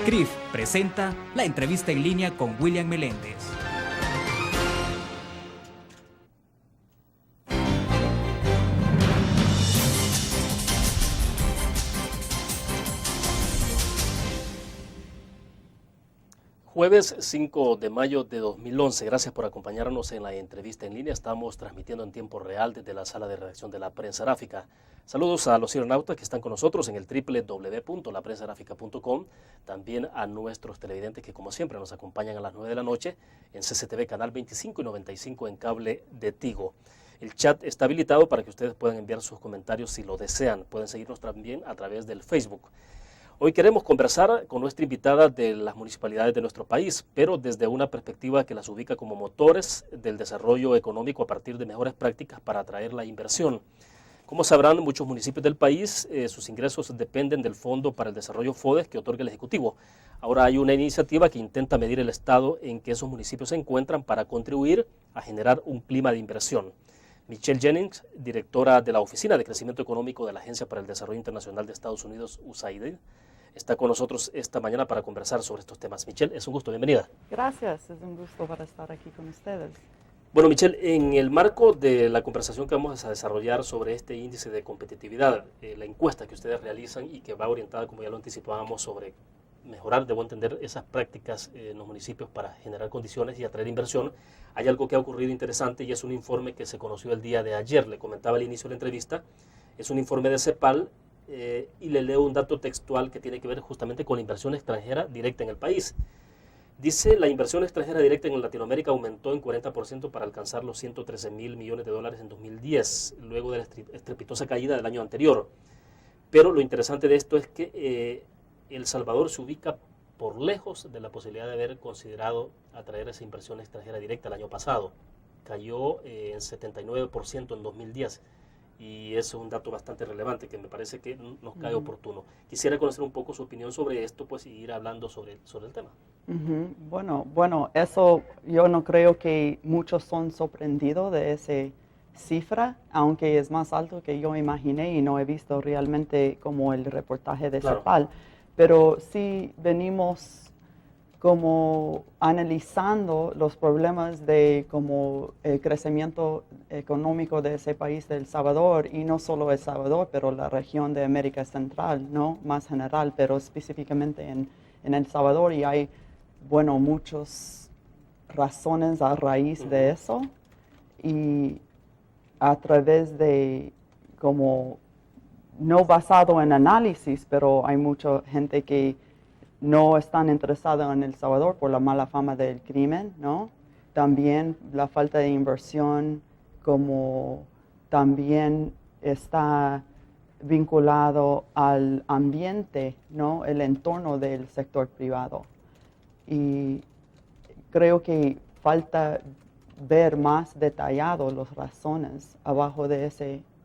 CRIF presenta la entrevista en línea con William Meléndez. Jueves 5 de mayo de 2011. Gracias por acompañarnos en la entrevista en línea. Estamos transmitiendo en tiempo real desde la sala de redacción de La Prensa Gráfica. Saludos a los cibernautas que están con nosotros en el www.laprensagráfica.com. También a nuestros televidentes que, como siempre, nos acompañan a las 9 de la noche en CCTV Canal 25 y 95 en cable de Tigo. El chat está habilitado para que ustedes puedan enviar sus comentarios si lo desean. Pueden seguirnos también a través del Facebook. Hoy queremos conversar con nuestra invitada de las municipalidades de nuestro país, pero desde una perspectiva que las ubica como motores del desarrollo económico a partir de mejores prácticas para atraer la inversión. Como sabrán, muchos municipios del país, sus ingresos dependen del Fondo para el Desarrollo FODES que otorga el Ejecutivo. Ahora hay una iniciativa que intenta medir el estado en que esos municipios se encuentran para contribuir a generar un clima de inversión. Michelle Jennings, directora de la Oficina de Crecimiento Económico de la Agencia para el Desarrollo Internacional de Estados Unidos, USAID, está con nosotros esta mañana para conversar sobre estos temas. Michelle, es un gusto, bienvenida. Gracias, es un gusto para estar aquí con ustedes. Bueno, Michelle, en el marco de la conversación que vamos a desarrollar sobre este índice de competitividad, la encuesta que ustedes realizan y que va orientada, como ya lo anticipábamos, sobre mejorar, debo entender, esas prácticas en los municipios para generar condiciones y atraer inversión, hay algo que ha ocurrido interesante y es un informe que se conoció el día de ayer. Le comentaba al inicio de la entrevista, es un informe de CEPAL, y le leo un dato textual que tiene que ver justamente con la inversión extranjera directa en el país. Dice, la inversión extranjera directa en Latinoamérica aumentó en 40% para alcanzar los 113.000 millones de dólares en 2010, luego de la estrepitosa caída del año anterior. Pero lo interesante de esto es que El Salvador se ubica por lejos de la posibilidad de haber considerado atraer esa inversión extranjera directa el año pasado. Cayó en 79% en 2010. Y eso es un dato bastante relevante que me parece que nos cae oportuno. Quisiera conocer un poco su opinión sobre esto, pues, y ir hablando sobre el tema. Bueno, eso yo no creo que muchos son sorprendidos de esa cifra, aunque es más alto que yo imaginé y no he visto realmente como el reportaje de CEPAL. Pero sí venimos como analizando los problemas de como el crecimiento económico de ese país de El Salvador, y no solo El Salvador, pero la región de América Central, ¿no? Más general, pero específicamente en El Salvador, y hay, bueno, muchas razones a raíz de eso, y a través de como, no basado en análisis, pero hay mucha gente que no están interesados en El Salvador por la mala fama del crimen, ¿no? También la falta de inversión, como también está vinculado al ambiente, ¿no? El entorno del sector privado. Y creo que falta ver más detallado las razones abajo de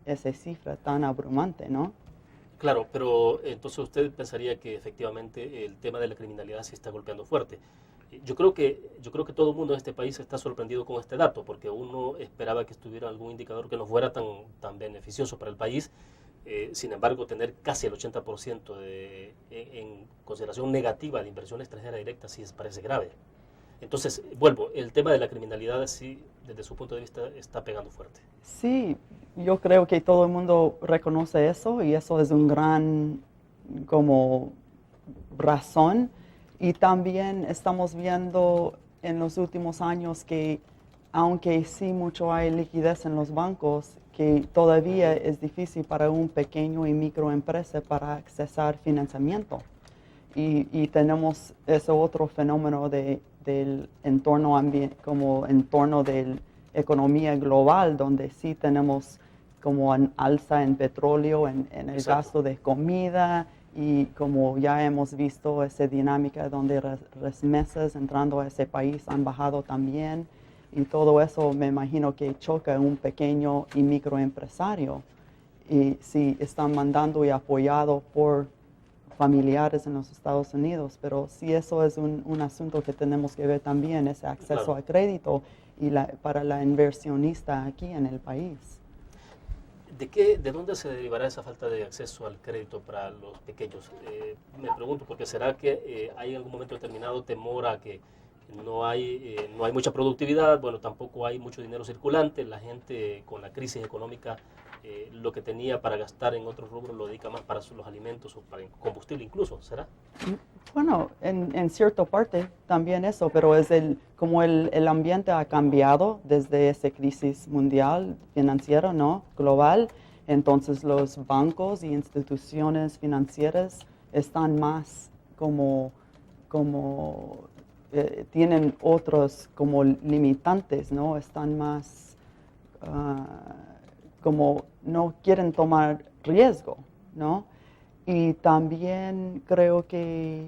esa cifra tan abrumante, ¿no? Claro, pero entonces usted pensaría que efectivamente el tema de la criminalidad sí está golpeando fuerte. Yo creo que todo el mundo en este país está sorprendido con este dato, porque uno esperaba que estuviera algún indicador que no fuera tan beneficioso para el país. Sin embargo, tener casi el 80% en consideración negativa de inversión extranjera directa sí parece grave. Entonces, vuelvo, el tema de la criminalidad sí, desde su punto de vista, está pegando fuerte. Sí, yo creo que todo el mundo reconoce eso, y eso es un gran como razón. Y también estamos viendo en los últimos años que, aunque sí mucho hay liquidez en los bancos, que todavía es difícil para un pequeño y microempresa para accesar financiamiento. Y tenemos ese otro fenómeno del entorno como entorno de la economía global, donde sí tenemos como un alza en petróleo, en el gasto de comida, y como ya hemos visto esa dinámica donde remesas entrando a ese país han bajado también, y todo eso me imagino que choca a un pequeño y microempresario, y si están mandando y apoyado por familiares en los Estados Unidos. Pero sí, eso es un asunto que tenemos que ver también, ese acceso a crédito y para la inversionista aquí en el país. ¿De dónde se derivará esa falta de acceso al crédito para los pequeños? Me pregunto, porque será que hay en algún momento determinado temor a que no hay mucha productividad, bueno, tampoco hay mucho dinero circulante, la gente con la crisis económica lo que tenía para gastar en otros rubros lo dedica más para los alimentos o para el combustible incluso, ¿será? Bueno, en cierta parte también eso, pero es como el ambiente ha cambiado desde esa crisis mundial financiera, ¿no? Global. Entonces los bancos y instituciones financieras están más tienen otros como limitantes, ¿no? Están más como no quieren tomar riesgo, ¿no? Y también creo que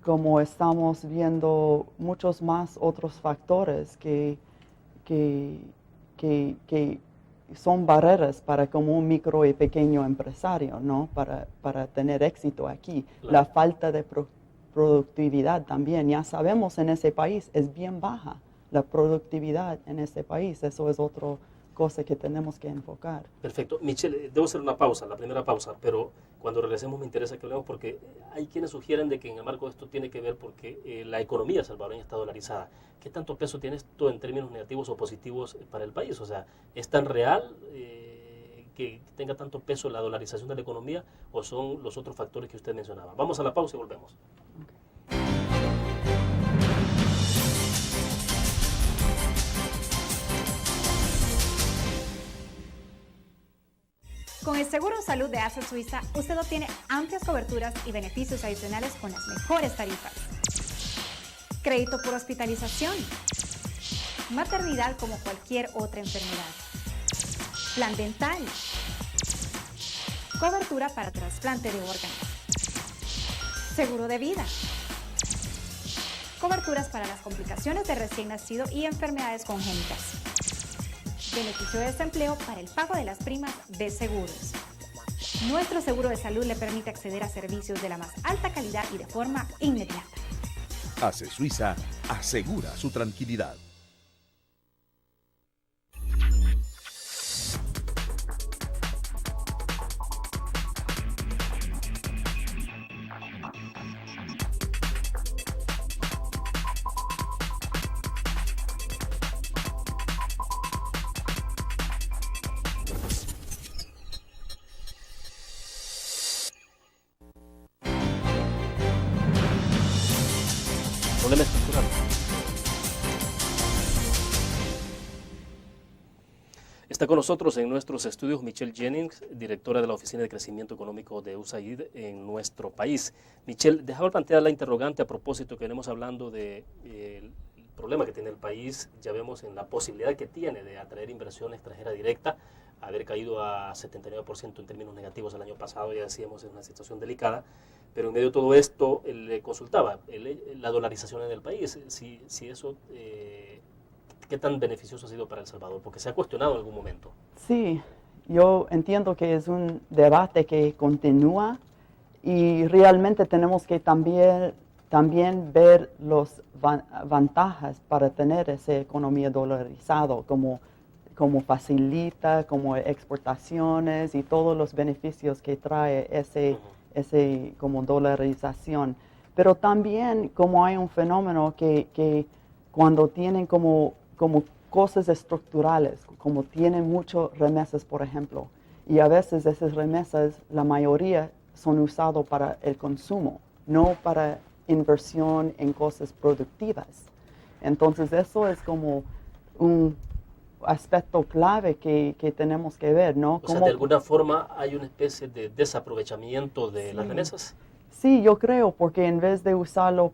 como estamos viendo muchos más otros factores que son barreras para como un micro y pequeño empresario, ¿no? Para tener éxito aquí. Claro. La falta de productividad también, ya sabemos en ese país es bien baja la productividad en ese país, eso es otra cosa que tenemos que enfocar. Perfecto. Michelle, debo hacer una pausa, la primera pausa, pero cuando regresemos me interesa que hablemos porque hay quienes sugieren de que en el marco de esto tiene que ver porque la economía salvadoreña está dolarizada. ¿Qué tanto peso tiene esto en términos negativos o positivos para el país? O sea, ¿es tan real que tenga tanto peso la dolarización de la economía o son los otros factores que usted mencionaba? Vamos a la pausa y volvemos. Con el Seguro Salud de ASA Suiza, usted obtiene amplias coberturas y beneficios adicionales con las mejores tarifas. Crédito por hospitalización. Maternidad como cualquier otra enfermedad. Plan dental. Cobertura para trasplante de órganos. Seguro de vida. Coberturas para las complicaciones de recién nacido y enfermedades congénitas. Beneficio de desempleo para el pago de las primas de seguros. Nuestro seguro de salud le permite acceder a servicios de la más alta calidad y de forma inmediata. ASE Suiza asegura su tranquilidad. Problema estructural. Está con nosotros en nuestros estudios Michelle Jennings, directora de la Oficina de Crecimiento Económico de USAID en nuestro país. Michelle, déjame plantear la interrogante a propósito que venimos hablando del problema que tiene el país. Ya vemos en la posibilidad que tiene de atraer inversión extranjera directa, haber caído a 79% en términos negativos el año pasado, ya decíamos, es una situación delicada. Pero en medio de todo esto, le consultaba la dolarización en el país, si eso, ¿qué tan beneficioso ha sido para El Salvador? Porque se ha cuestionado en algún momento. Sí, yo entiendo que es un debate que continúa y realmente tenemos que también ver las ventajas para tener esa economía dolarizada, como facilita, como exportaciones y todos los beneficios que trae ese como dolarización. Pero también como hay un fenómeno que cuando tienen como cosas estructurales, como tienen muchas remesas, por ejemplo, y a veces esas remesas, la mayoría son usadas para el consumo, no para inversión en cosas productivas. Entonces eso es como un aspecto clave que tenemos que ver, ¿no? O sea, de alguna forma hay una especie de desaprovechamiento de las remesas. Sí, yo creo, porque en vez de usarlo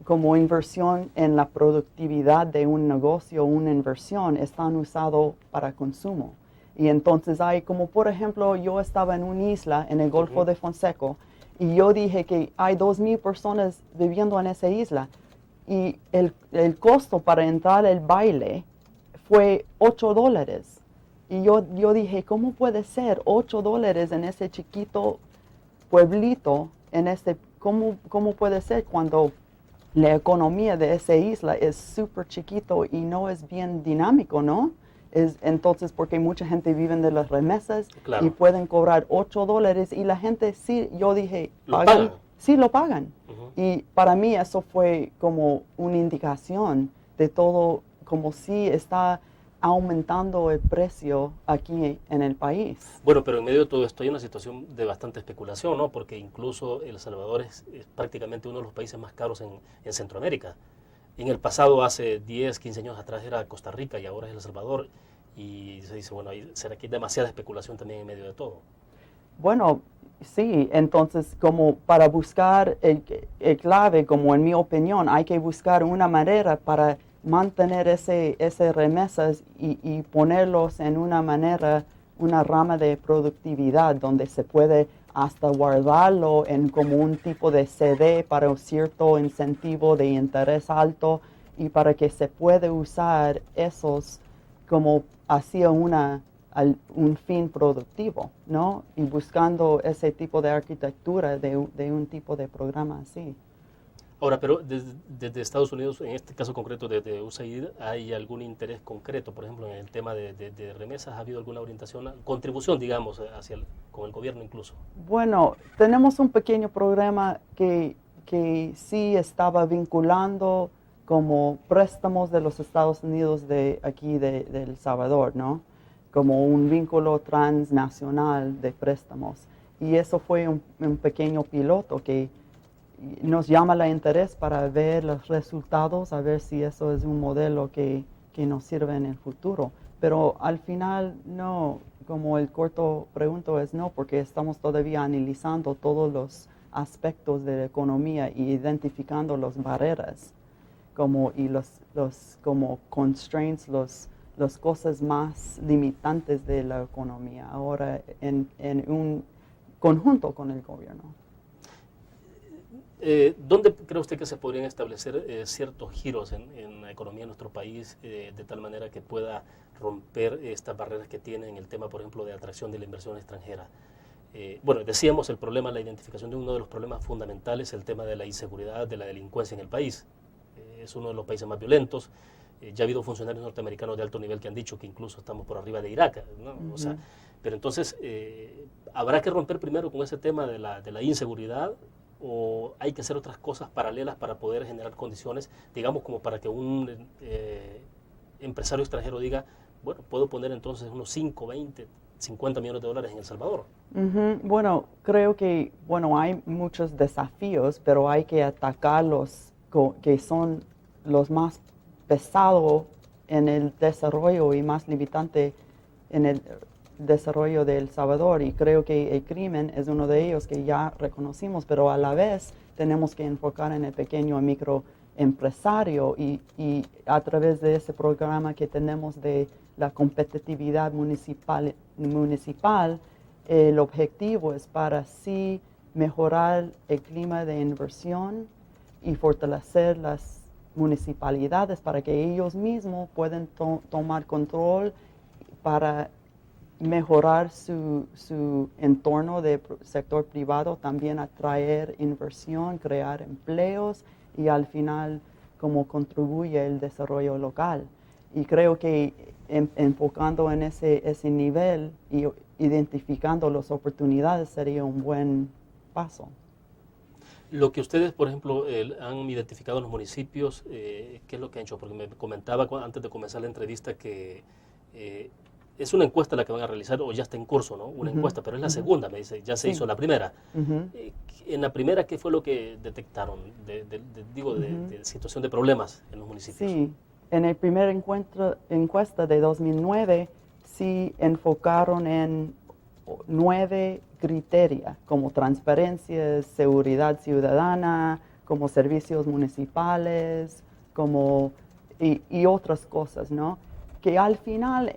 como inversión en la productividad de un negocio, una inversión, están usados para consumo. Y entonces hay como, por ejemplo, yo estaba en una isla en el Golfo de Fonseca y yo dije que hay 2,000 personas viviendo en esa isla y el costo para entrar al baile fue $8. Y yo dije, ¿cómo puede ser $8 en ese chiquito pueblito? ¿Cómo puede ser cuando la economía de esa isla es súper chiquito y no es bien dinámico, ¿no? Entonces, porque mucha gente vive de las remesas Claro. y pueden cobrar $8 y la gente sí, yo dije, ¿Lo pagan? Sí, lo pagan. Ujú. Y para mí eso fue como una indicación de todo, como si está aumentando el precio aquí en el país. Bueno, pero en medio de todo esto hay una situación de bastante especulación, ¿no? Porque incluso El Salvador es prácticamente uno de los países más caros en Centroamérica. En el pasado, hace 10, 15 años atrás, era Costa Rica y ahora es El Salvador. Y se dice, bueno, ¿será que hay demasiada especulación también en medio de todo? Bueno, sí, entonces como para buscar el clave, como en mi opinión, hay que buscar una manera para mantener ese remesas y ponerlos en una manera, una rama de productividad donde se puede hasta guardarlo en como un tipo de CD para un cierto incentivo de interés alto y para que se puede usar esos como hacia un fin productivo, ¿no? Y buscando ese tipo de arquitectura de un tipo de programa así. Ahora, pero desde Estados Unidos, en este caso concreto de USAID, ¿hay algún interés concreto, por ejemplo, en el tema de remesas? ¿Ha habido alguna orientación, contribución, digamos, con el gobierno incluso? Bueno, tenemos un pequeño programa que sí estaba vinculando como préstamos de los Estados Unidos de aquí de El Salvador, ¿no? Como un vínculo transnacional de préstamos. Y eso fue un pequeño piloto que nos llama el interés para ver los resultados, a ver si eso es un modelo que nos sirve en el futuro. Pero al final no, como el corto pregunto es no, porque estamos todavía analizando todos los aspectos de la economía y identificando las barreras y los como constraints, las cosas más limitantes de la economía ahora en un conjunto con el gobierno. ¿Dónde cree usted que se podrían establecer ciertos giros en la economía de nuestro país de tal manera que pueda romper estas barreras que tiene en el tema, por ejemplo, de atracción de la inversión extranjera? Bueno, decíamos el problema, la identificación de uno de los problemas fundamentales, el tema de la inseguridad, de la delincuencia en el país. Es uno de los países más violentos. Ya ha habido funcionarios norteamericanos de alto nivel que han dicho que incluso estamos por arriba de Irak, ¿no? O sea, pero entonces, ¿habrá que romper primero con ese tema de la inseguridad? ¿O hay que hacer otras cosas paralelas para poder generar condiciones, digamos, como para que un empresario extranjero diga, bueno, puedo poner entonces unos 5, 20, 50 millones de dólares en El Salvador? Bueno, creo que hay muchos desafíos, pero hay que atacarlos que son los más pesados en el desarrollo y más limitante en el desarrollo de El Salvador, y creo que el crimen es uno de ellos que ya reconocimos, pero a la vez tenemos que enfocar en el pequeño y microempresario y a través de ese programa que tenemos de la competitividad municipal, el objetivo es para así mejorar el clima de inversión y fortalecer las municipalidades para que ellos mismos puedan tomar control para mejorar su entorno de sector privado, también atraer inversión, crear empleos y al final como contribuye el desarrollo local. Y creo que enfocando en ese nivel y identificando las oportunidades sería un buen paso. Lo que ustedes, por ejemplo, han identificado en los municipios, ¿qué es lo que han hecho? Porque me comentaba antes de comenzar la entrevista que es una encuesta la que van a realizar, o ya está en curso, ¿no? Una encuesta, pero es la segunda, me dice, ya se hizo la primera. En la primera, ¿qué fue lo que detectaron de situación de problemas en los municipios? Sí, en el primer encuesta de 2009, sí enfocaron en 9 criterios, como transparencia, seguridad ciudadana, como servicios municipales, y otras cosas, ¿no? Que al final,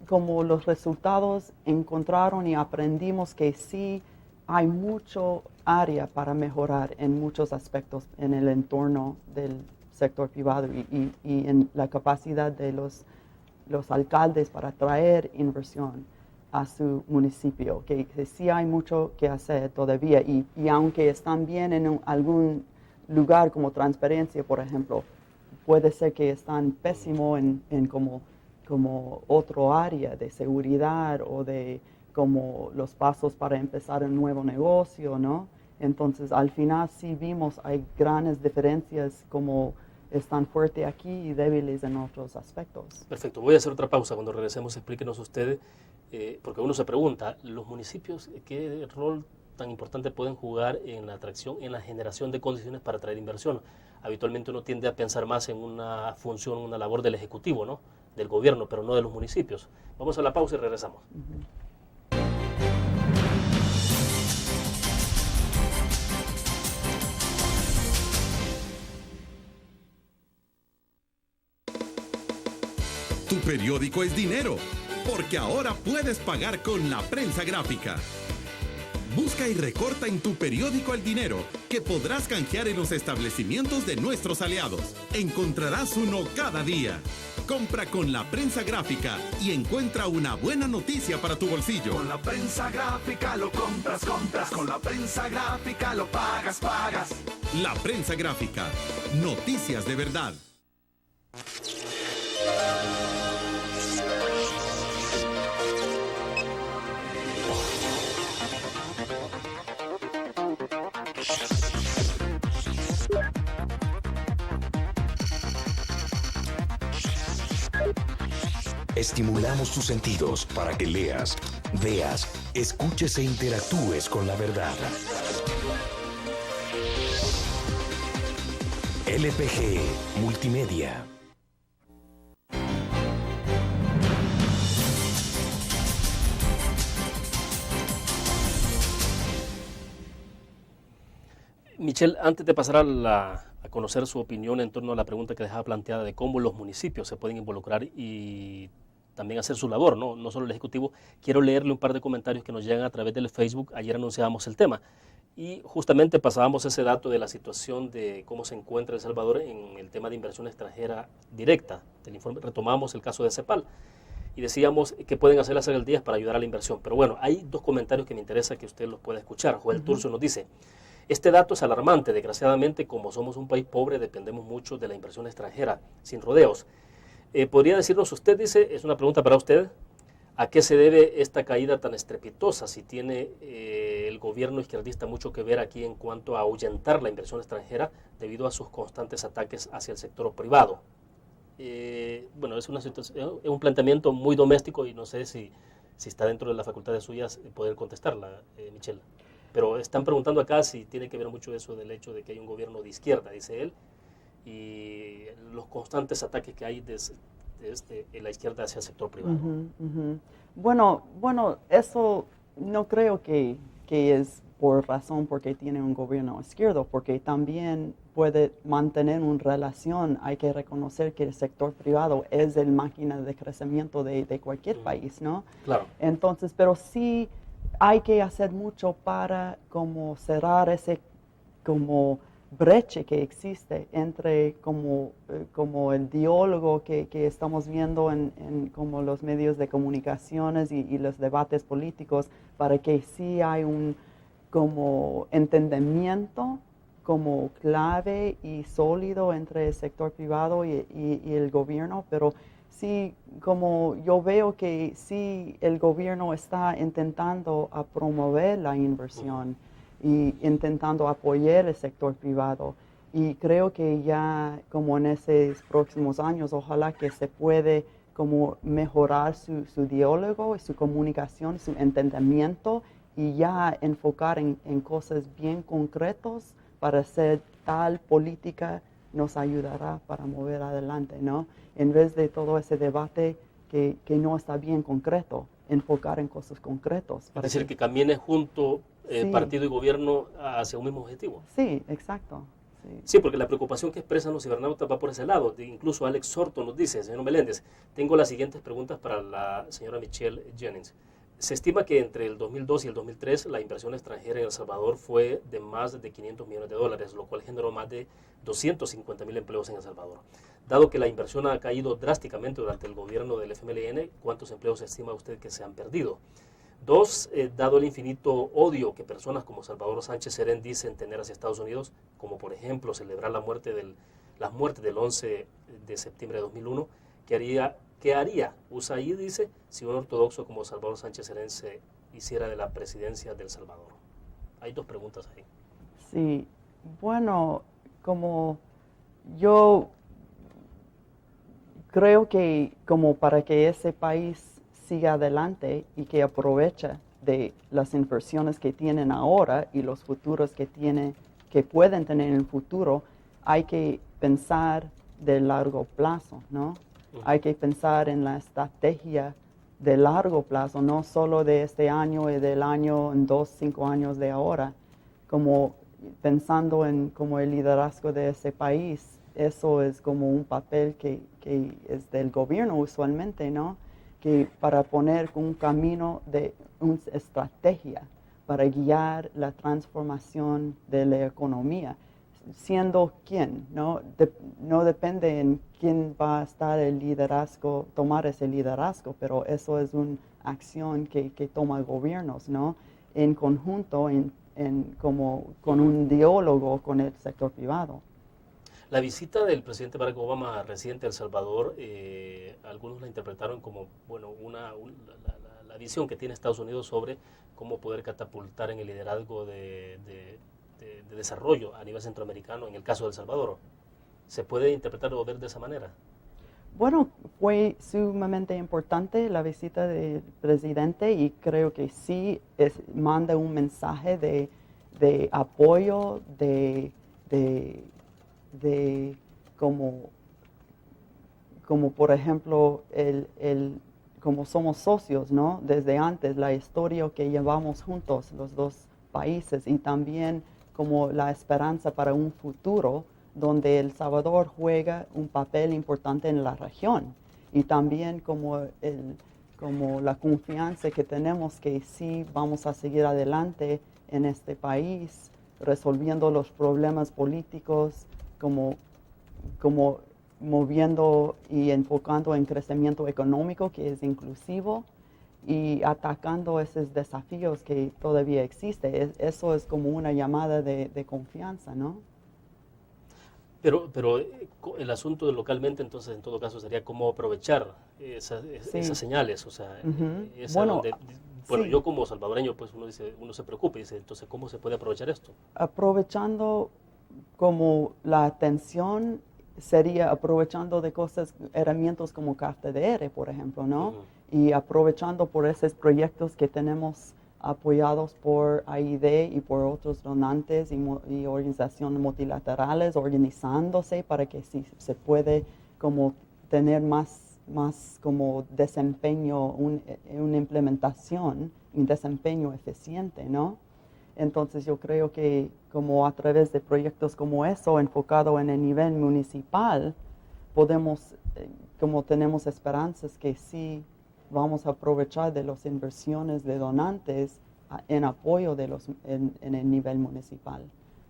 como los resultados encontraron y aprendimos que sí hay mucho área para mejorar en muchos aspectos en el entorno del sector privado y en la capacidad de los alcaldes para atraer inversión a su municipio, que sí hay mucho que hacer todavía y aunque están bien en algún lugar como transparencia, por ejemplo, puede ser que están pésimo en como como otro área de seguridad o de como los pasos para empezar un nuevo negocio, ¿no? Entonces, al final sí vimos, hay grandes diferencias como están fuertes aquí y débiles en otros aspectos. Perfecto, voy a hacer otra pausa. Cuando regresemos, explíquenos ustedes, porque uno se pregunta, ¿los municipios qué rol tan importante pueden jugar en la atracción, en la generación de condiciones para atraer inversión? Habitualmente uno tiende a pensar más en una función, una labor del Ejecutivo, ¿no? Del gobierno, pero no de los municipios. Vamos a la pausa y regresamos. Tu periódico es dinero, porque ahora puedes pagar con la prensa gráfica. Busca y recorta en tu periódico El Dinero, que podrás canjear en los establecimientos de nuestros aliados. Encontrarás uno cada día. Compra con la prensa gráfica y encuentra una buena noticia para tu bolsillo. Con la prensa gráfica lo compras. Con la prensa gráfica lo pagas. La prensa gráfica. Noticias de verdad. Estimulamos tus sentidos para que leas, veas, escuches e interactúes con la verdad. LPG Multimedia. Michelle, antes de pasar a conocer su opinión en torno a la pregunta que dejaba planteada de cómo los municipios se pueden involucrar y también hacer su labor, no solo el Ejecutivo, quiero leerle un par de comentarios que nos llegan a través del Facebook. Ayer anunciábamos el tema y justamente pasábamos ese dato de la situación de cómo se encuentra El Salvador en el tema de inversión extranjera directa del informe. Retomamos el caso de CEPAL y decíamos que pueden hacer las alcaldías para ayudar a la inversión. Pero bueno, hay dos comentarios que me interesa que usted los pueda escuchar. Joel Turcio nos dice: este dato es alarmante. Desgraciadamente, como somos un país pobre, dependemos mucho de la inversión extranjera, sin rodeos. ¿Podría decirnos usted, dice, es una pregunta para usted, a qué se debe esta caída tan estrepitosa? Si tiene el gobierno izquierdista mucho que ver aquí en cuanto a ahuyentar la inversión extranjera debido a sus constantes ataques hacia el sector privado. Bueno, es un planteamiento muy doméstico y no sé si está dentro de las facultades suyas poder contestarla, Michelle. Pero están preguntando acá si tiene que ver mucho eso del hecho de que hay un gobierno de izquierda, dice él, y los constantes ataques que hay desde la izquierda hacia el sector privado. Bueno, eso no creo que es por razón porque tiene un gobierno izquierdo, porque también puede mantener una relación. Hay que reconocer que el sector privado es el máquina de crecimiento de cualquier país, ¿no? Claro. Entonces, pero sí hay que hacer mucho para como cerrar ese como brecha que existe entre como el diálogo que estamos viendo en como los medios de comunicaciones y los debates políticos, para que sí hay un como entendimiento como clave y sólido entre el sector privado y el gobierno. Pero sí, como yo veo que sí el gobierno está intentando a promover la inversión y intentando apoyar el sector privado. Y creo que ya como en esos próximos años, ojalá que se puede como mejorar su diálogo, su comunicación, su entendimiento, y ya enfocar en cosas bien concretas para hacer tal política nos ayudará para mover adelante, ¿no? En vez de todo ese debate que no está bien concreto, enfocar en cosas concretas. Es decir, que camine junto Sí. partido y gobierno hacia un mismo objetivo. Sí, exacto. Sí, porque la preocupación que expresan los cibernautas va por ese lado. Incluso Alex Sorto nos dice: señor Meléndez, tengo las siguientes preguntas para la señora Michelle Jennings. Se estima que entre el 2002 y el 2003 la inversión extranjera en El Salvador fue de más de 500 millones de dólares, lo cual generó más de 250,000 empleos en El Salvador. Dado que la inversión ha caído drásticamente durante el gobierno del FMLN, ¿cuántos empleos estima usted que se han perdido? Dos, dado el infinito odio que personas como Salvador Sánchez Serén dicen tener hacia Estados Unidos, como por ¿celebrar las muertes del 11 de septiembre de 2001, ¿qué ¿qué haría USAID, dice, si un ortodoxo como Salvador Sánchez Serén se hiciera de la presidencia de El Salvador? Hay dos preguntas ahí. Sí, bueno, como yo creo que como para que ese país siga adelante y que aproveche de las inversiones que tienen ahora y los futuros que pueden tener en el futuro, hay que pensar de largo plazo, ¿no? Hay que pensar en la estrategia de largo plazo, no solo de este año y del año en 2, 5 años de ahora, como pensando en como el liderazgo de ese país. Eso es como un papel que es del gobierno usualmente, ¿no? Que para poner un camino de una estrategia para guiar la transformación de la economía. Siendo quién, ¿no? No depende en quién va a estar el liderazgo, tomar ese liderazgo, pero eso es una acción que toma gobiernos, ¿no? En conjunto, como con un diálogo con el sector privado. La visita del presidente Barack Obama reciente a El Salvador, algunos la interpretaron como, bueno, la visión que tiene Estados Unidos sobre cómo poder catapultar en el liderazgo de desarrollo a nivel centroamericano, en el caso de El Salvador. ¿Se puede interpretar o ver de esa manera? Bueno, fue sumamente importante la visita del presidente y creo que sí manda un mensaje de apoyo, de como por ejemplo, como somos socios, ¿no? Desde antes, la historia que llevamos juntos, los dos países, y también como la esperanza para un futuro donde El Salvador juega un papel importante en la región, y también como la confianza que tenemos que sí vamos a seguir adelante en este país, resolviendo los problemas políticos, como moviendo y enfocando en crecimiento económico que es inclusivo y atacando esos desafíos que todavía existen. Eso es como una llamada de confianza, ¿no? Pero el asunto localmente, entonces, en todo caso, sería cómo aprovechar esas señales. O sea, Bueno, sí. yo como salvadoreño, pues uno se preocupa y dice, entonces, ¿cómo se puede aprovechar esto? Aprovechando como la atención sería aprovechando de cosas, herramientas como KFDR, por ejemplo, ¿no? Y aprovechando por esos proyectos que tenemos apoyados por AID y por otros donantes y organizaciones multilaterales, organizándose para que sí se puede como tener más como desempeño, una implementación, un desempeño eficiente, ¿no? Entonces yo creo que como a través de proyectos como eso, enfocado en el nivel municipal, podemos, como tenemos esperanzas que sí vamos a aprovechar de las inversiones de donantes en apoyo en el nivel municipal,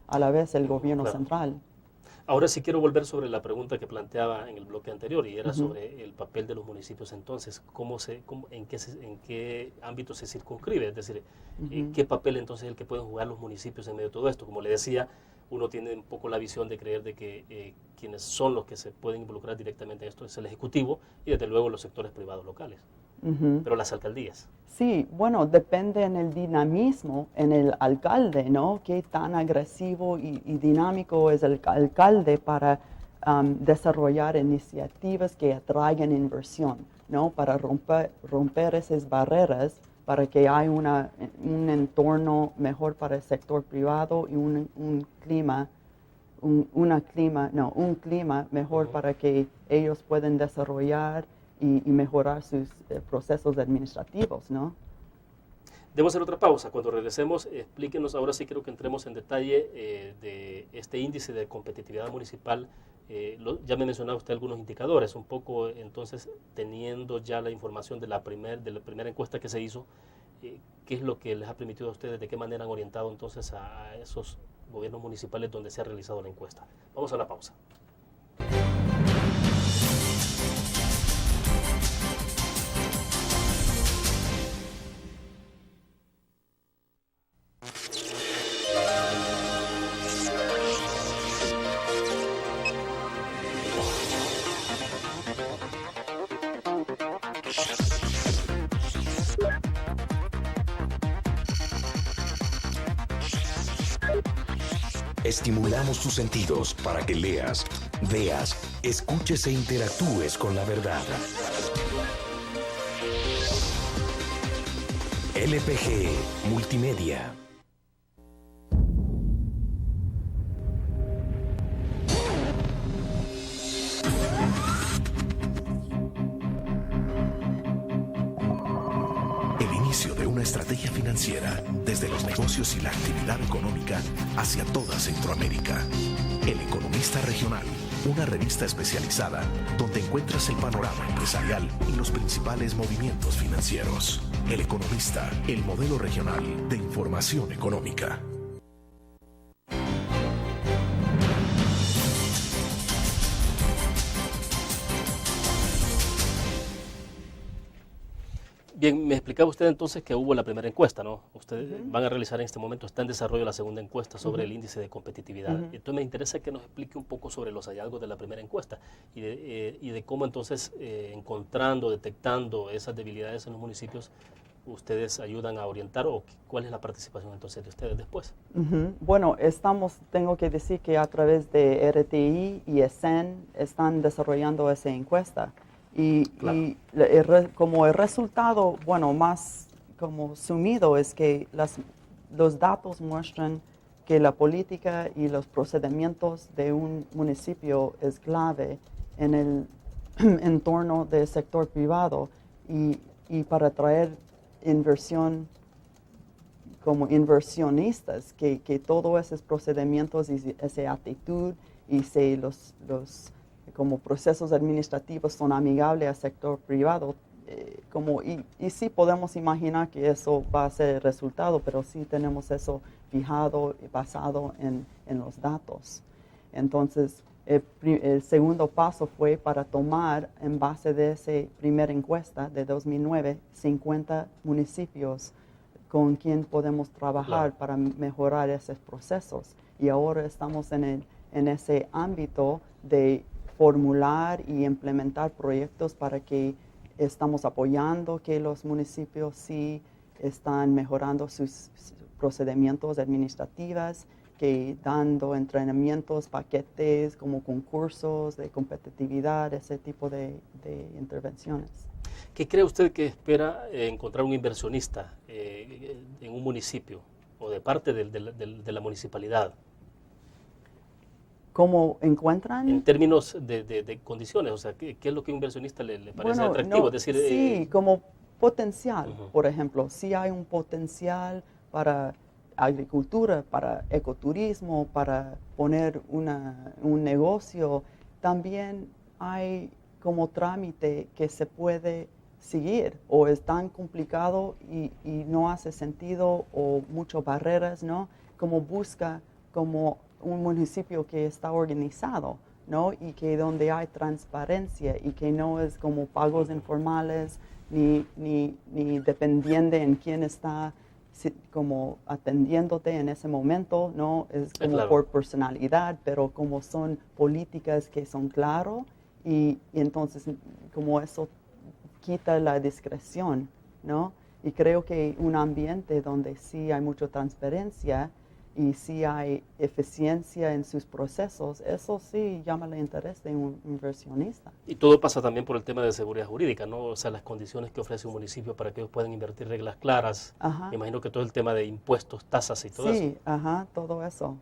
a la vez el gobierno central. Ahora sí quiero volver sobre la pregunta que planteaba en el bloque anterior, y era sobre el papel de los municipios entonces, en qué ámbito se circunscribe, es decir, qué papel entonces es el que pueden jugar los municipios en medio de todo esto. Como le decía, uno tiene un poco la visión de creer de que quienes son los que se pueden involucrar directamente en esto es el Ejecutivo y desde luego los sectores privados locales, pero las alcaldías. Sí, bueno, depende en el dinamismo, en el alcalde, ¿no? Qué tan agresivo y dinámico es el alcalde para desarrollar iniciativas que atraigan inversión, ¿no? Para romper esas barreras, para que haya un entorno mejor para el sector privado y un clima mejor para que ellos puedan desarrollar y mejorar sus procesos administrativos, ¿no? Debo hacer otra pausa. Cuando regresemos, explíquenos, ahora sí quiero que entremos en detalle de este índice de competitividad municipal. Ya me mencionaba usted algunos indicadores, un poco entonces teniendo ya la información de la primera encuesta que se hizo, ¿qué es lo que les ha permitido a ustedes, de qué manera han orientado entonces a esos gobiernos municipales donde se ha realizado la encuesta? Vamos a la pausa. Estimulamos tus sentidos para que leas, veas, escuches e interactúes con la verdad. LPG Multimedia. El inicio de una estrategia financiera desde los negocios y la actividad económica hacia toda Centroamérica. El Economista Regional, una revista especializada donde encuentras el panorama empresarial y los principales movimientos financieros. El Economista, el modelo regional de información económica. Bien, me explicaba usted entonces que hubo la primera encuesta, ¿no? Ustedes van a realizar en este momento, está en desarrollo la segunda encuesta sobre el índice de competitividad. Entonces me interesa que nos explique un poco sobre los hallazgos de la primera encuesta y de cómo entonces encontrando, detectando esas debilidades en los municipios, ustedes ayudan a orientar o cuál es la participación entonces de ustedes después. Bueno, tengo que decir que a través de RTI y ESEN están desarrollando esa encuesta. Claro. Y como el resultado, bueno, más como sumido es que los datos muestran que la política y los procedimientos de un municipio es clave en el entorno del sector privado y para atraer inversión como inversionistas, que todos esos procedimientos y esa actitud y los como procesos administrativos son amigables al sector privado, y sí podemos imaginar que eso va a ser el resultado, pero sí tenemos eso fijado y basado en los datos. Entonces, el segundo paso fue para tomar, en base de esa primera encuesta de 2009, 50 municipios con quien podemos trabajar para mejorar esos procesos. Y ahora estamos en ese ámbito de formular y implementar proyectos para que estamos apoyando que los municipios sí están mejorando sus procedimientos administrativos, que dando entrenamientos, paquetes como concursos de competitividad, ese tipo de intervenciones. ¿Qué cree usted que espera encontrar un inversionista en un municipio o de parte de la municipalidad? ¿Cómo encuentran? En términos de condiciones, o sea, ¿qué es lo que a un inversionista le parece atractivo? No, es decir, sí, como potencial, por ejemplo, sí hay un potencial para agricultura, para ecoturismo, para poner un negocio. También hay como trámite que se puede seguir o es tan complicado y no hace sentido o muchas barreras, ¿no? Como busca como un municipio que está organizado, ¿no? Y que donde hay transparencia y que no es como pagos informales ni dependiente en quién está como atendiéndote en ese momento, ¿no? Es como claro, por personalidad, pero como son políticas que son claras y entonces como eso quita la discreción, ¿no? Y creo que un ambiente donde sí hay mucha transparencia y si hay eficiencia en sus procesos, eso sí llama el interés de un inversionista. Y todo pasa también por el tema de seguridad jurídica, ¿no? O sea, las condiciones que ofrece un municipio para que ellos puedan invertir, reglas claras. Ajá. Me imagino que todo el tema de impuestos, tasas y todo eso. Sí, todo eso.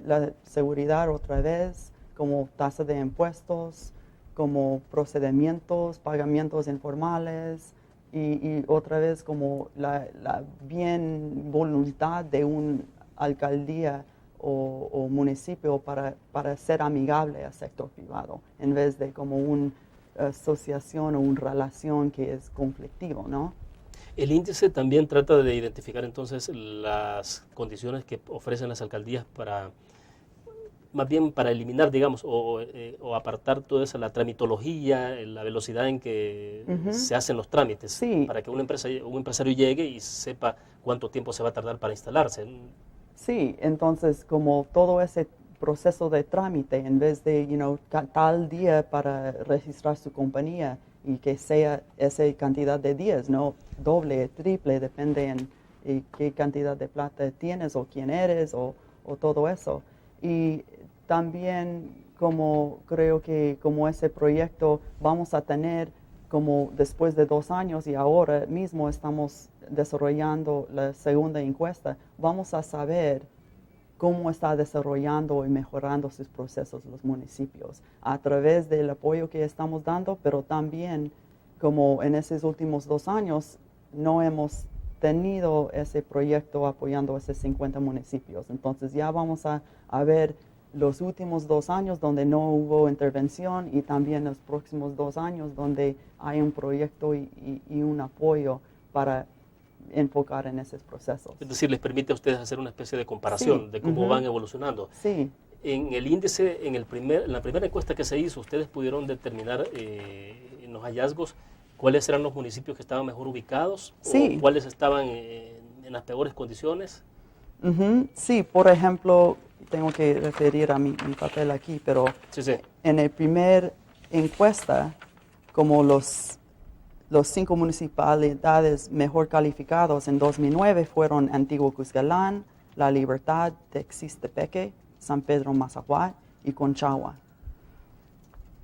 La seguridad otra vez, como tasa de impuestos, como procedimientos, pagamientos informales y otra vez como la bien voluntad de un alcaldía o municipio para ser amigable al sector privado, en vez de como una asociación o una relación que es conflictivo, ¿no? El índice también trata de identificar entonces las condiciones que ofrecen las alcaldías para, más bien para eliminar, digamos, o apartar toda esa, la tramitología, la velocidad en que se hacen los trámites, sí, para que un empresario llegue y sepa cuánto tiempo se va a tardar para instalarse. Sí, entonces como todo ese proceso de trámite, en vez de, tal día para registrar su compañía y que sea esa cantidad de días, ¿no? Doble, triple, depende en qué cantidad de plata tienes o quién eres o todo eso. Y también como creo que como ese proyecto vamos a tener como después de 2 años y ahora mismo estamos desarrollando la segunda encuesta, vamos a saber cómo está desarrollando y mejorando sus procesos los municipios a través del apoyo que estamos dando, pero también como en esos últimos 2 años no hemos tenido ese proyecto apoyando a esos 50 municipios. Entonces ya vamos a ver los últimos 2 años donde no hubo intervención y también los próximos 2 años donde hay un proyecto y un apoyo para enfocar en esos procesos. Es decir, les permite a ustedes hacer una especie de comparación Sí. de cómo van evolucionando. Sí. En el índice, en la primera encuesta que se hizo, ustedes pudieron determinar en los hallazgos cuáles eran los municipios que estaban mejor ubicados, Sí. o cuáles estaban en las peores condiciones. Sí, por ejemplo, tengo que referir a mi papel aquí, pero Sí, sí. en el primer encuesta, como los 5 municipalidades mejor calificados en 2009 fueron Antiguo Cuscatlán, La Libertad, Texistepeque, San Pedro Mazahuat y Conchagua.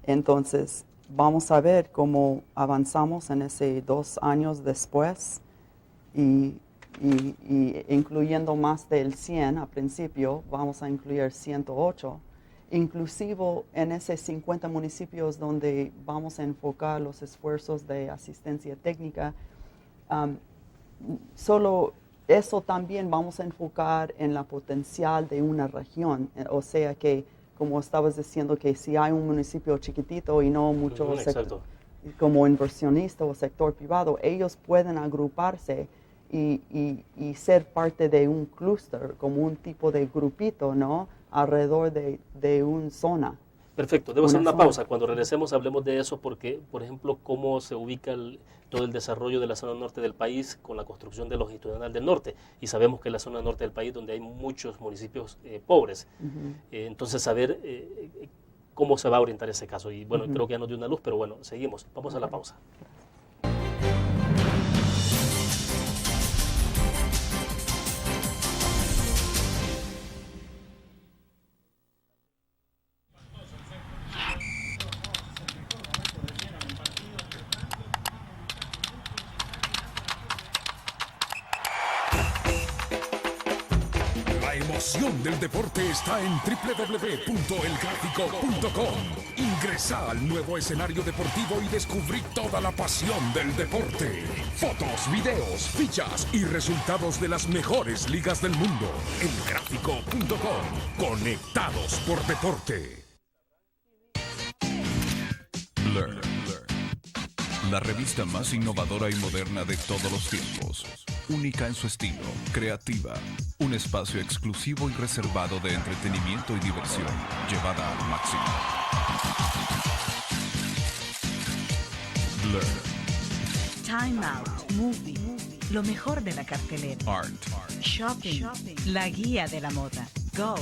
Entonces, vamos a ver cómo avanzamos en ese 2 años después y incluyendo más del 100 al principio, vamos a incluir 108. Inclusive en esos 50 municipios donde vamos a enfocar los esfuerzos de asistencia técnica, solo eso también vamos a enfocar en la potencial de una región. O sea que, como estabas diciendo, que si hay un municipio chiquitito y no mucho Exacto. como inversionista o sector privado, ellos pueden agruparse y ser parte de un clúster, como un tipo de grupito, ¿no? Alrededor de una zona. Perfecto, debo hacer Una una zona. pausa. Cuando regresemos hablemos de eso porque, por ejemplo, cómo se ubica todo el desarrollo de la zona norte del país con la construcción de longitudinal del norte. Y sabemos que es la zona norte del país donde hay muchos municipios pobres. Entonces, saber cómo se va a orientar ese caso. Y bueno, creo que ya nos dio una luz, pero bueno, seguimos. Vamos a la pausa. La emoción del deporte está en www.elgráfico.com. Ingresa al nuevo escenario deportivo y descubrí toda la pasión del deporte. Fotos, videos, fichas y resultados de las mejores ligas del mundo. Elgráfico.com. Conectados por deporte. Learn. La revista más innovadora y moderna de todos los tiempos. Única en su estilo, creativa. Un espacio exclusivo y reservado de entretenimiento y diversión, llevada al máximo. Blur. Time Out, Movie, lo mejor de la cartelera. Art. Shopping, la guía de la moda. Go,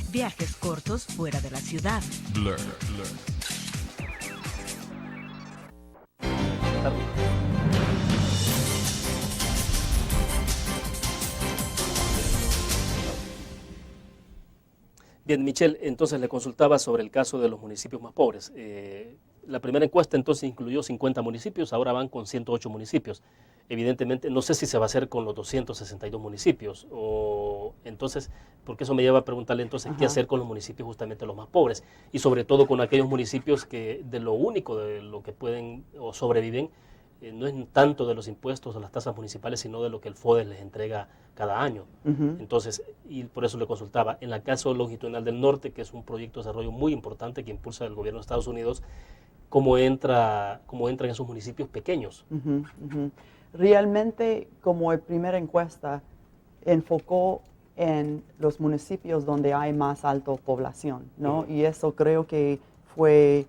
viajes cortos fuera de la ciudad. Blur. Bien, Michelle, entonces le consultaba sobre el caso de los municipios más pobres. La primera encuesta entonces incluyó 50 municipios, ahora van con 108 municipios. Evidentemente, no sé si se va a hacer con los 262 municipios, o entonces, porque eso me lleva a preguntarle entonces qué hacer con los municipios justamente los más pobres, y sobre todo con aquellos municipios que de lo único de lo que pueden o sobreviven, no es tanto de los impuestos o las tasas municipales, sino de lo que el FODES les entrega cada año. Entonces, y por eso le consultaba, en el caso longitudinal del norte, que es un proyecto de desarrollo muy importante que impulsa el gobierno de Estados Unidos, ¿cómo entran esos municipios pequeños? Realmente, como la primera encuesta, enfocó en los municipios donde hay más alta población, ¿no? Y eso creo que fue,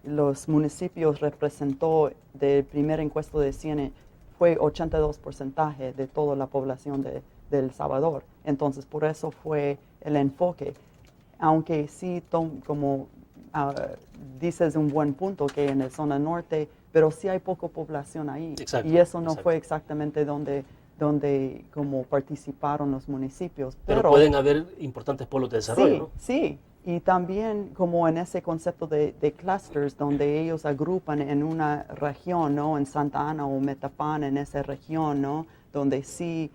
los municipios representó de primera encuesta de 100, fue 82% de toda la población de El Salvador. Entonces, por eso fue el enfoque. Aunque sí, como dices un buen punto, que en la zona norte, pero sí hay poca población ahí. Exacto, y eso no exacto. fue exactamente donde donde como participaron los municipios. Pero pueden haber importantes polos de desarrollo, sí, ¿no? Sí, y también como en ese concepto de clusters, donde ellos agrupan en una región, ¿no? En Santa Ana o Metapán, en esa región, ¿no? Donde sí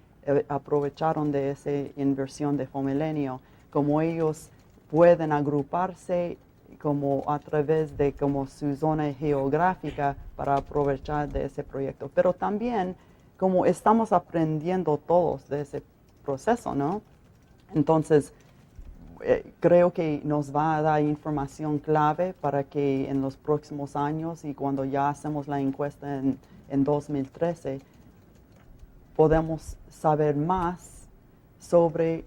aprovecharon de esa inversión de Fomilenio, como ellos pueden agruparse como a través de como su zona geográfica para aprovechar de ese proyecto. Pero también como estamos aprendiendo todos de ese proceso, ¿no? Entonces, creo que nos va a dar información clave para que en los próximos años y cuando ya hacemos la encuesta en 2013, podemos saber más sobre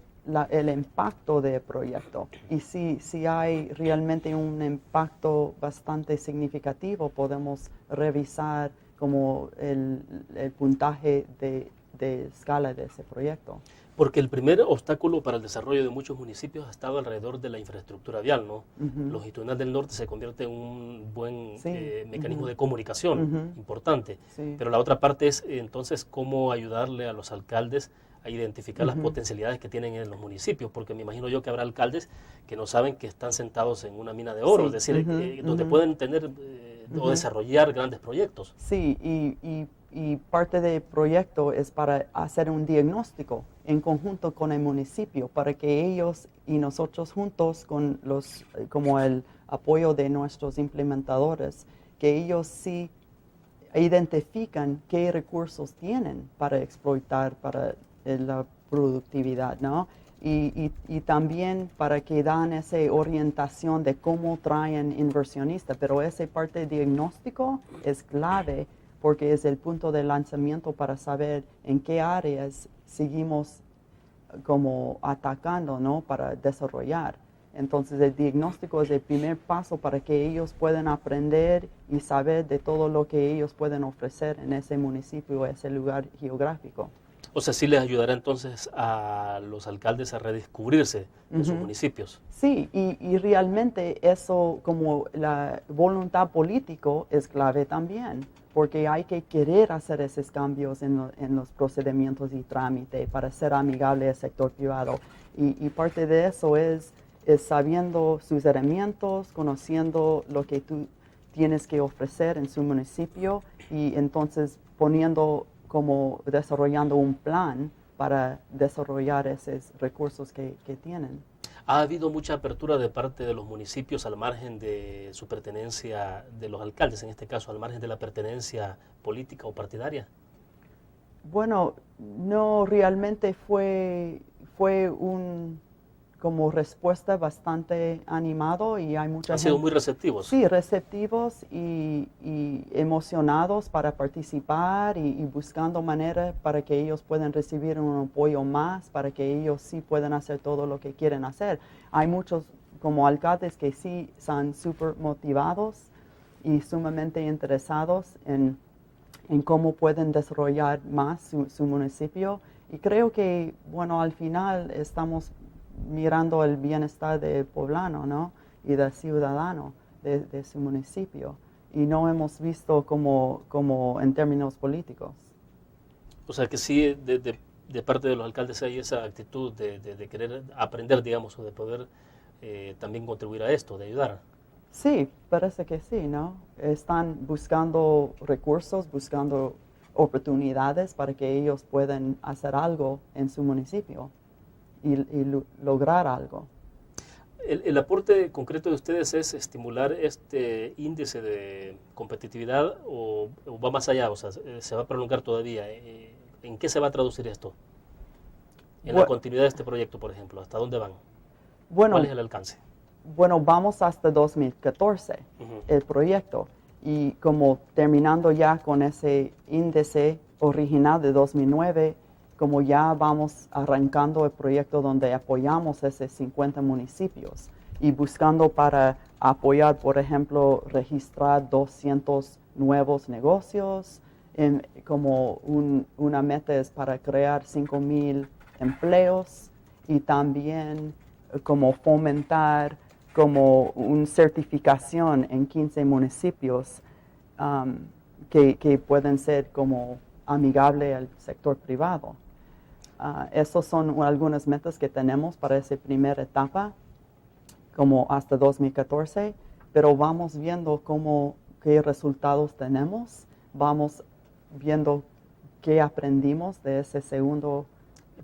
el impacto del proyecto. Y si hay realmente un impacto bastante significativo, podemos revisar como el puntaje de escala de ese proyecto. Porque el primer obstáculo para el desarrollo de muchos municipios ha estado alrededor de la infraestructura vial, ¿no? Longitudinal del Norte se convierte en un buen mecanismo de comunicación importante. Sí. Pero la otra parte es entonces cómo ayudarle a los alcaldes a identificar las potencialidades que tienen en los municipios, porque me imagino yo que habrá alcaldes que no saben que están sentados en una mina de oro, es decir, donde pueden tener o desarrollar grandes proyectos. Sí, y parte del proyecto es para hacer un diagnóstico en conjunto con el municipio, para que ellos y nosotros juntos con como el apoyo de nuestros implementadores, que ellos sí identifican qué recursos tienen para explotar para la productividad, ¿no? Y también para que dan esa orientación de cómo traen inversionistas, pero esa parte de diagnóstico es clave porque es el punto de lanzamiento para saber en qué áreas seguimos como atacando, ¿no? Para desarrollar. Entonces el diagnóstico es el primer paso para que ellos puedan aprender y saber de todo lo que ellos pueden ofrecer en ese municipio, ese lugar geográfico. O sea, sí les ayudará entonces a los alcaldes a redescubrirse en sus municipios. Sí, y realmente eso como la voluntad política es clave también, porque hay que querer hacer esos cambios en los procedimientos y trámites para ser amigable al sector privado. Y parte de eso es sabiendo sus herramientas, conociendo lo que tú tienes que ofrecer en su municipio y entonces como desarrollando un plan para desarrollar esos recursos que tienen. ¿Ha habido mucha apertura de parte de los municipios al margen de su pertenencia, de los alcaldes en este caso, al margen de la pertenencia política o partidaria? Bueno, no, realmente fue un como respuesta bastante animado y hay mucha gente. Han sido muy receptivos. Sí, receptivos y emocionados para participar y buscando maneras para que ellos puedan recibir un apoyo más, para que ellos sí puedan hacer todo lo que quieren hacer. Hay muchos como alcaldes que sí están súper motivados y sumamente interesados en cómo pueden desarrollar más su municipio. Y creo que, bueno, al final estamos mirando el bienestar del poblano, ¿no? Y del ciudadano de su municipio. Y no hemos visto como en términos políticos. O sea que sí, de parte de los alcaldes hay esa actitud de querer aprender, digamos, o de poder también contribuir a esto, de ayudar. Sí, parece que sí, ¿no? Están buscando recursos, buscando oportunidades para que ellos puedan hacer algo en su municipio y lograr algo. El aporte concreto de ustedes es estimular este índice de competitividad o va más allá, o sea, se va a prolongar todavía. ¿En qué se va a traducir esto? En la continuidad de este proyecto, por ejemplo, ¿hasta dónde van? Bueno, ¿cuál es el alcance? Bueno, vamos hasta 2014, el proyecto, y como terminando ya con ese índice original de 2009, como ya vamos arrancando el proyecto donde apoyamos esos 50 municipios y buscando para apoyar, por ejemplo, registrar 200 nuevos negocios, como una meta es para crear 5,000 empleos y también como fomentar como una certificación en 15 municipios que pueden ser como amigable al sector privado. Esas son algunas metas que tenemos para esa primera etapa, como hasta 2014, pero vamos viendo qué resultados tenemos, vamos viendo qué aprendimos de ese segundo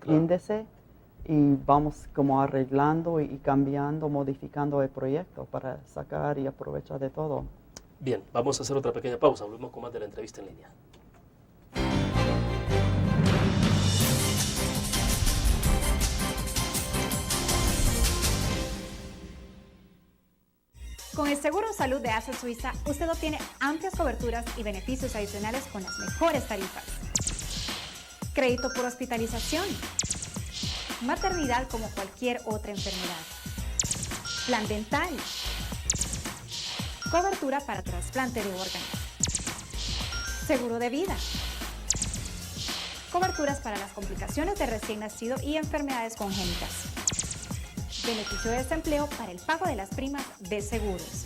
índice y vamos como arreglando y cambiando, modificando el proyecto para sacar y aprovechar de todo. Bien, vamos a hacer otra pequeña pausa. Volvemos con más de la entrevista en línea. Con el Seguro Salud de ASA Suiza, usted obtiene amplias coberturas y beneficios adicionales con las mejores tarifas. Crédito por hospitalización. Maternidad como cualquier otra enfermedad. Plan dental. Cobertura para trasplante de órganos. Seguro de vida. Coberturas para las complicaciones de recién nacido y enfermedades congénitas. Beneficio de desempleo para el pago de las primas de seguros.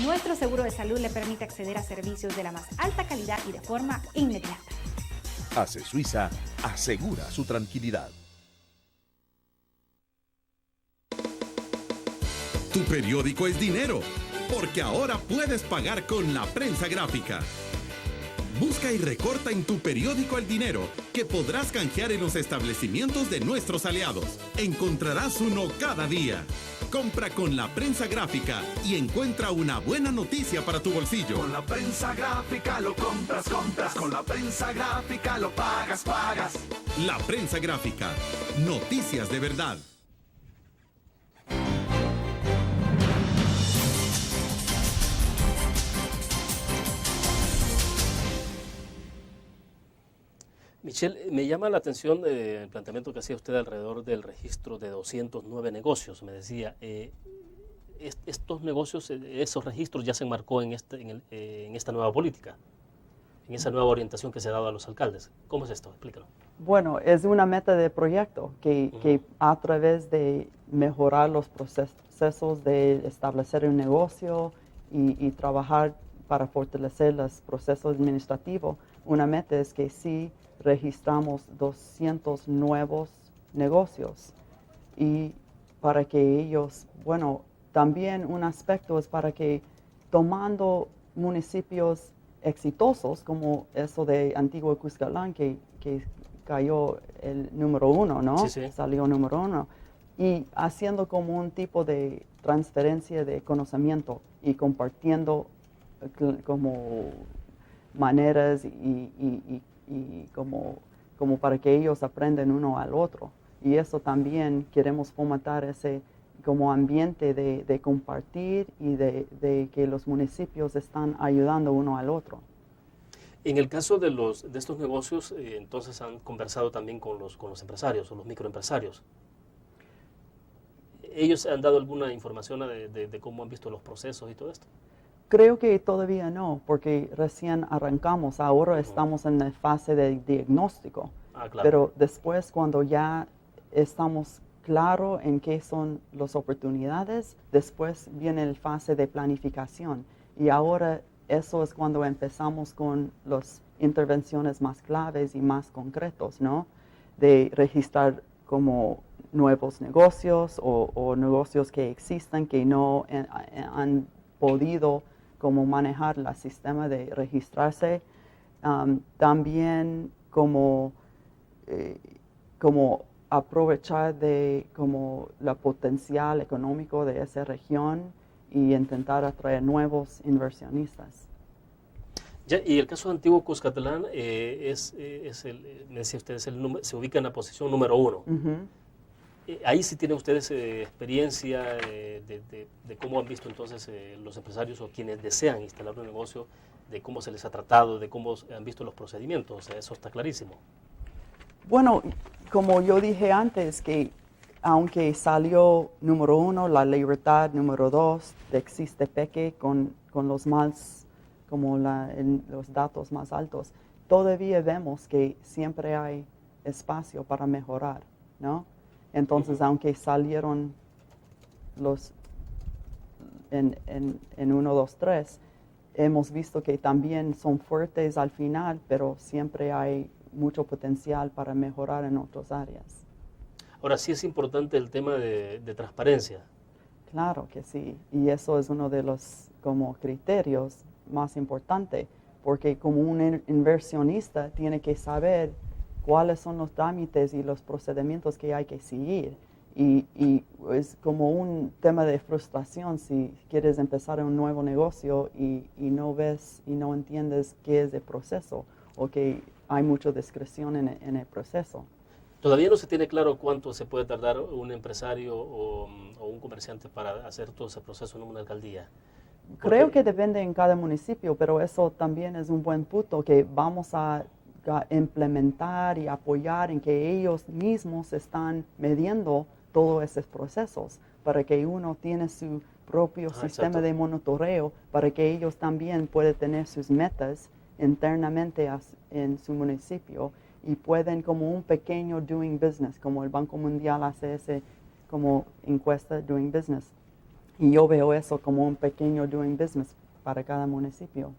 Nuestro seguro de salud le permite acceder a servicios de la más alta calidad y de forma inmediata. ASA Suiza asegura su tranquilidad. Tu periódico es dinero, porque ahora puedes pagar con la prensa gráfica. Busca y recorta en tu periódico el dinero que podrás canjear en los establecimientos de nuestros aliados. Encontrarás uno cada día. Compra con la prensa gráfica y encuentra una buena noticia para tu bolsillo. Con la prensa gráfica lo compras. Con la prensa gráfica lo pagas. La prensa gráfica. Noticias de verdad. Michelle, me llama la atención el planteamiento que hacía usted alrededor del registro de 209 negocios. Me decía, estos negocios, esos registros ya se enmarcó en esta nueva política, en esa nueva orientación que se ha dado a los alcaldes. ¿Cómo es esto? Explícalo. Bueno, es una meta de proyecto que a través de mejorar los procesos de establecer un negocio y trabajar para fortalecer los procesos administrativos, una meta es que sí registramos 200 nuevos negocios y para que ellos, bueno, también un aspecto es para que tomando municipios exitosos como eso de Antigua Cuscatlán que cayó el número 1, ¿no? Sí. Salió número 1 y haciendo como un tipo de transferencia de conocimiento y compartiendo como maneras y como para que ellos aprendan uno al otro. Y eso también queremos fomentar ese como ambiente de compartir y de que los municipios están ayudando uno al otro. En el caso de estos negocios, entonces han conversado también con los empresarios o los microempresarios. ¿Ellos han dado alguna información de cómo han visto los procesos y todo esto? Creo que todavía no, porque recién arrancamos, ahora estamos en la fase de diagnóstico, Claro. Pero después cuando ya estamos claros en qué son las oportunidades, después viene la fase de planificación y ahora eso es cuando empezamos con las intervenciones más claves y más concretos, ¿no? De registrar como nuevos negocios o negocios que existan que no han podido como manejar el sistema de registrarse, también como aprovechar de como la potencial económico de esa región y intentar atraer nuevos inversionistas. Ya, y el caso de Antiguo Cuscatlán me decía usted, se ubica en la posición número 1. Ahí sí tienen ustedes experiencia de cómo han visto entonces los empresarios o quienes desean instalar un negocio, de cómo se les ha tratado, de cómo han visto los procedimientos. O sea, eso está clarísimo. Bueno, como yo dije antes, que aunque salió número 1, la libertad número 2, existe Peque con los más, como los datos más altos, todavía vemos que siempre hay espacio para mejorar, ¿no? Entonces, aunque salieron los en 1, 2, 3, hemos visto que también son fuertes al final, pero siempre hay mucho potencial para mejorar en otras áreas. Ahora sí es importante el tema de transparencia. Claro que sí, y eso es uno de los como criterios más importantes, porque como un inversionista tiene que saber cuáles son los trámites y los procedimientos que hay que seguir. Y es como un tema de frustración si quieres empezar un nuevo negocio y no ves y no entiendes qué es el proceso o que hay mucha discreción en el proceso. Todavía no se tiene claro cuánto se puede tardar un empresario o un comerciante para hacer todo ese proceso en una alcaldía. Creo que depende en cada municipio, pero eso también es un buen punto que vamos a implementar y apoyar en que ellos mismos están midiendo todos esos procesos para que uno tiene su propio sistema de monitoreo para que ellos también puedan tener sus metas internamente en su municipio y pueden como un pequeño doing business, como el Banco Mundial hace ese como encuesta doing business. Y yo veo eso como un pequeño doing business para cada municipio.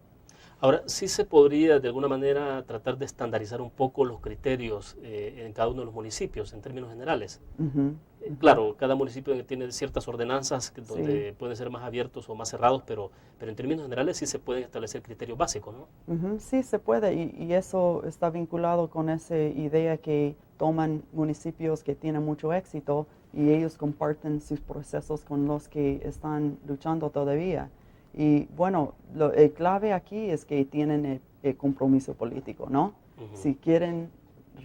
Ahora, sí se podría de alguna manera tratar de estandarizar un poco los criterios en cada uno de los municipios en términos generales. Claro, cada municipio tiene ciertas ordenanzas donde pueden ser más abiertos o más cerrados, pero en términos generales sí se pueden establecer criterios básicos, ¿no? Sí se puede y eso está vinculado con esa idea que toman municipios que tienen mucho éxito y ellos comparten sus procesos con los que están luchando todavía. Y bueno, el clave aquí es que tienen el compromiso político, ¿no? Si quieren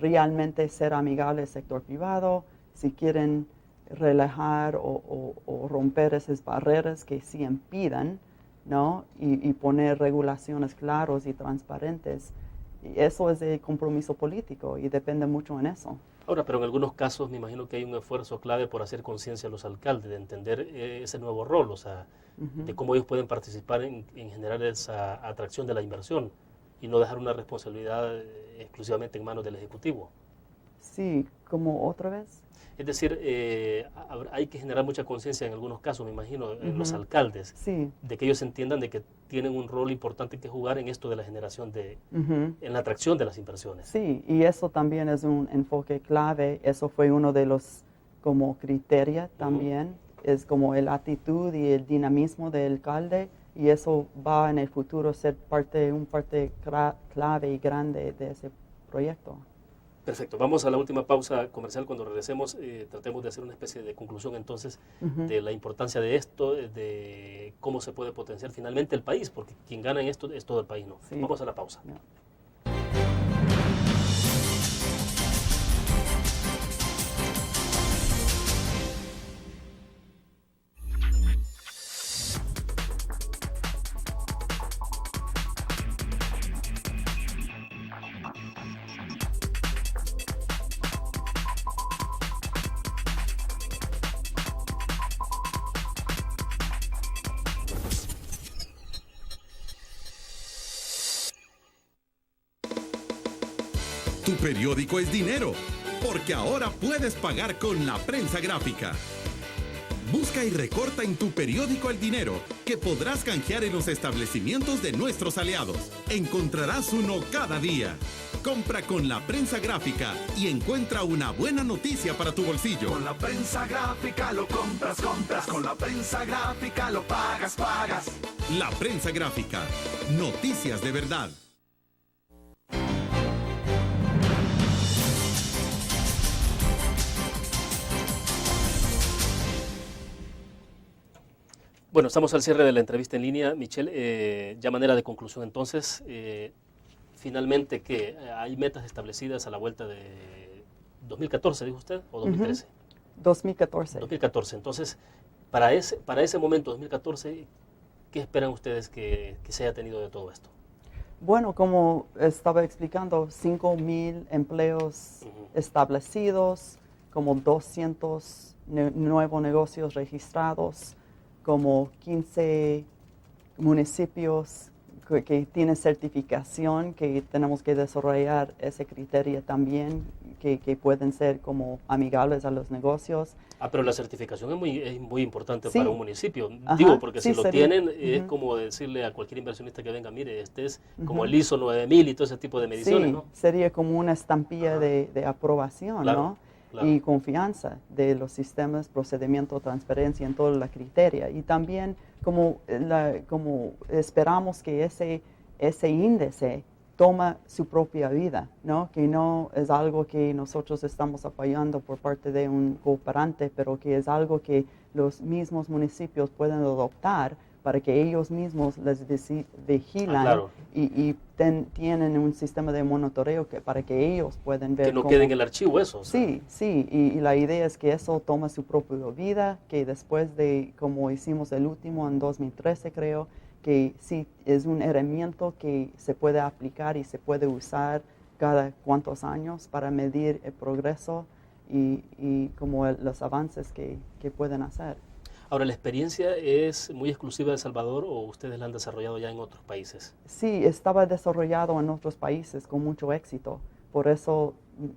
realmente ser amigables del sector privado, si quieren relajar o romper esas barreras que sí impidan, ¿no? Y poner regulaciones claras y transparentes, y eso es el compromiso político y depende mucho en eso. Ahora, pero en algunos casos me imagino que hay un esfuerzo clave por hacer conciencia a los alcaldes, de entender ese nuevo rol, o sea, de cómo ellos pueden participar en generar esa atracción de la inversión y no dejar una responsabilidad exclusivamente en manos del Ejecutivo. Sí, ¿como otra vez? Es decir, hay que generar mucha conciencia en algunos casos, me imagino, en los alcaldes, de que ellos entiendan de que tienen un rol importante que jugar en esto de la generación en la atracción de las inversiones. Sí, y eso también es un enfoque clave, eso fue uno de los como criterios también, es como la actitud y el dinamismo del alcalde, y eso va en el futuro a ser un parte clave y grande de ese proyecto. Perfecto, vamos a la última pausa comercial. Cuando regresemos tratemos de hacer una especie de conclusión entonces de la importancia de esto, de cómo se puede potenciar finalmente el país, porque quien gana en esto es todo el país, ¿no? Sí. Vamos a la pausa. Yeah. Tu periódico es dinero, porque ahora puedes pagar con la prensa gráfica. Busca y recorta en tu periódico el dinero, que podrás canjear en los establecimientos de nuestros aliados. Encontrarás uno cada día. Compra con la prensa gráfica y encuentra una buena noticia para tu bolsillo. Con la prensa gráfica lo compras, con la prensa gráfica lo pagas. La prensa gráfica, noticias de verdad. Bueno, estamos al cierre de la entrevista en línea. Michelle, ya manera de conclusión entonces, finalmente, ¿qué? ¿Hay metas establecidas a la vuelta de 2014, dijo usted, o 2013? 2014. 2014. Entonces, para ese momento, 2014, ¿qué esperan ustedes que se haya tenido de todo esto? Bueno, como estaba explicando, 5,000 empleos establecidos, como 200 nuevos negocios registrados, como 15 municipios que tiene certificación, que tenemos que desarrollar ese criterio también, que pueden ser como amigables a los negocios. Pero la certificación es muy importante Sí. para un municipio. Ajá, Digo, porque sí, si lo sería. tienen, es Ujú. como decirle a cualquier inversionista que venga, mire, este es como Ujú. el ISO 9000 y todo ese tipo de mediciones, Sí, ¿no? sería como una estampilla de aprobación, Claro, ¿no? claro. Y confianza de los sistemas, procedimiento, transparencia en toda la criteria. Y también como esperamos que ese índice toma su propia vida, ¿no? Que no es algo que nosotros estamos apoyando por parte de un cooperante, pero que es algo que los mismos municipios pueden adoptar para que ellos mismos les vigilan claro. y tienen un sistema de monitoreo para que ellos puedan ver Que no cómo- quede en el archivo eso. o sea. Sí, sí, y la idea es que eso toma su propia vida, que después de, como hicimos el último en 2013 creo, que sí es un herramienta que se puede aplicar y se puede usar cada cuantos años para medir el progreso y como los avances que pueden hacer. Ahora, ¿la experiencia es muy exclusiva de El Salvador o ustedes la han desarrollado ya en otros países? Sí, estaba desarrollado en otros países con mucho éxito. Por eso,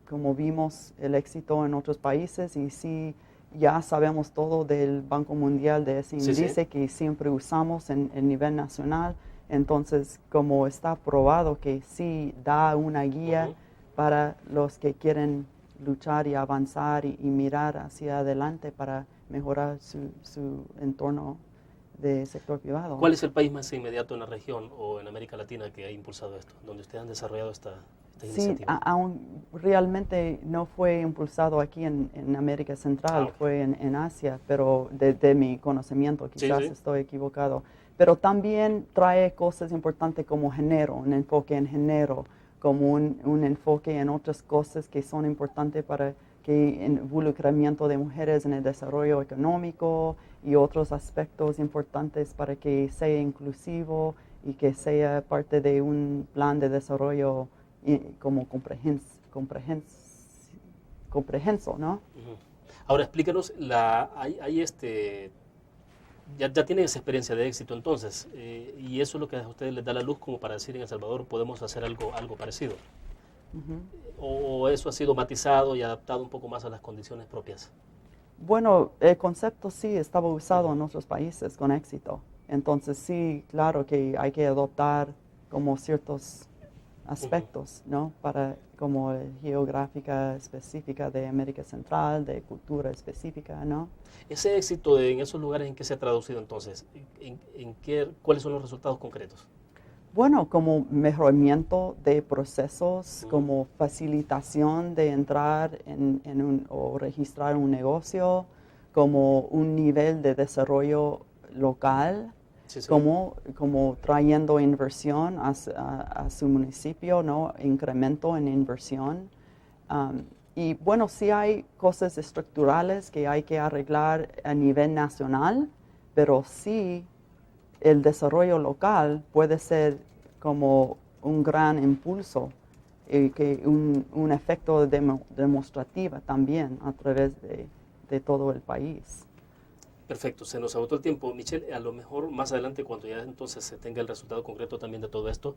como vimos el éxito en otros países y sí, ya sabemos todo del Banco Mundial de ese Sí, índice sí. que siempre usamos en nivel nacional. Entonces, como está probado que sí da una guía Ujú. para los que quieren luchar y avanzar y mirar hacia adelante para mejorar su entorno de sector privado. ¿Cuál es el país más inmediato en la región o en América Latina que ha impulsado esto, donde ustedes han desarrollado esta Sí, iniciativa? aún realmente no fue impulsado aquí en América Central, Ok. fue en Asia, pero de mi conocimiento, quizás sí. estoy equivocado. Pero también trae cosas importantes como género, un enfoque en género, como un enfoque en otras cosas que son importantes para que el involucramiento de mujeres en el desarrollo económico y otros aspectos importantes para que sea inclusivo y que sea parte de un plan de desarrollo como comprehenso, ¿no? Ujú. Ahora explícanos, ya tienen esa experiencia de éxito entonces, y eso es lo que a ustedes les da la luz como para decir en El Salvador podemos hacer algo parecido. Ujú. ¿O eso ha sido matizado y adaptado un poco más a las condiciones propias? Bueno, el concepto sí estaba usado en otros países con éxito. Entonces sí, claro que hay que adoptar como ciertos aspectos, ¿no? Para como geográfica específica de América Central, de cultura específica, ¿no? Ese éxito en esos lugares, ¿en qué se ha traducido entonces? ¿Cuáles son los resultados concretos? Bueno, como mejoramiento de procesos, como facilitación de entrar o registrar un negocio, como un nivel de desarrollo local, Sí, sí. como trayendo inversión a su municipio, ¿no? Incremento en inversión. Y bueno, sí hay cosas estructurales que hay que arreglar a nivel nacional, pero sí el desarrollo local puede ser como un gran impulso, que un efecto demostrativo también a través de todo el país. Perfecto, se nos agotó el tiempo. Michelle, a lo mejor más adelante, cuando ya entonces se tenga el resultado concreto también de todo esto,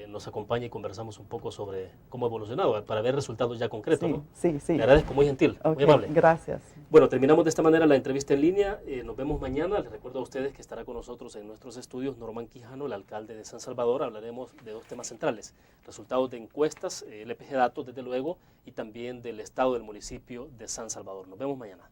nos acompaña y conversamos un poco sobre cómo ha evolucionado, para ver resultados ya concretos, Sí, ¿no? sí, sí. Le agradezco, muy gentil, Ok, muy amable. gracias. Bueno, terminamos de esta manera la entrevista en línea. Nos vemos mañana. Les recuerdo a ustedes que estará con nosotros en nuestros estudios Norman Quijano, el alcalde de San Salvador. Hablaremos de dos temas centrales: resultados de encuestas, LPG Datos, desde luego, y también del estado del municipio de San Salvador. Nos vemos mañana.